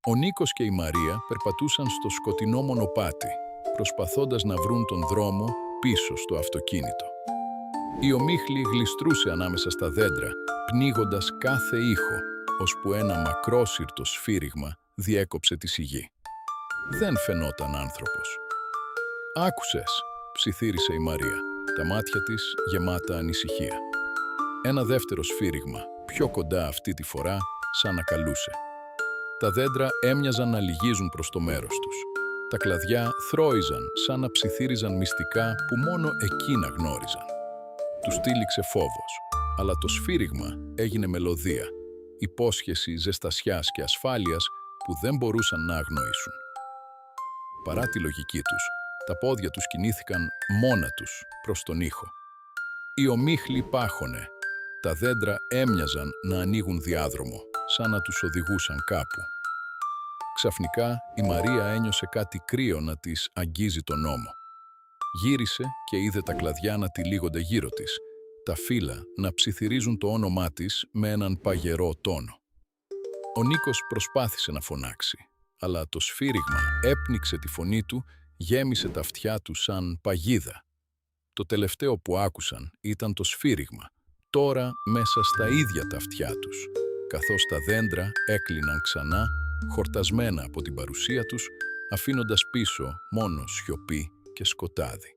Ο Νίκος και η Μαρία περπατούσαν στο σκοτεινό μονοπάτι, προσπαθώντας να βρουν τον δρόμο πίσω στο αυτοκίνητο. Η ομίχλη γλιστρούσε ανάμεσα στα δέντρα, πνίγοντας κάθε ήχο, ώσπου ένα μακρόσυρτο σφύριγμα διέκοψε τη σιγή. Δεν φαινόταν άνθρωπος. «Άκουσες», ψιθύρισε η Μαρία, τα μάτια της γεμάτα ανησυχία. Ένα δεύτερο σφύριγμα, πιο κοντά αυτή τη φορά, σαν να καλούσε. Τα δέντρα έμοιαζαν να λυγίζουν προς το μέρος τους. Τα κλαδιά θρώιζαν σαν να ψιθύριζαν μυστικά που μόνο εκείνα γνώριζαν. Τους τύλιξε φόβος, αλλά το σφύριγμα έγινε μελωδία, υπόσχεση ζεστασιάς και ασφάλειας που δεν μπορούσαν να αγνοήσουν. Παρά τη λογική τους, τα πόδια τους κινήθηκαν μόνα τους προς τον ήχο. Η ομίχλη πάχωνε. Τα δέντρα έμοιαζαν να ανοίγουν διάδρομο, σαν να τους οδηγούσαν κάπου. Ξαφνικά, η Μαρία ένιωσε κάτι κρύο να της αγγίζει τον ώμο. Γύρισε και είδε τα κλαδιά να τυλίγονται γύρω της, τα φύλλα να ψιθυρίζουν το όνομά της με έναν παγερό τόνο. Ο Νίκος προσπάθησε να φωνάξει, αλλά το σφύριγμα έπνιξε τη φωνή του, γέμισε τα αυτιά του σαν παγίδα. Το τελευταίο που άκουσαν ήταν το σφύριγμα, τώρα μέσα στα ίδια τα αυτιά τους, καθώς τα δέντρα έκλειναν ξανά, χορτασμένα από την παρουσία τους, αφήνοντας πίσω μόνο σιωπή και σκοτάδι.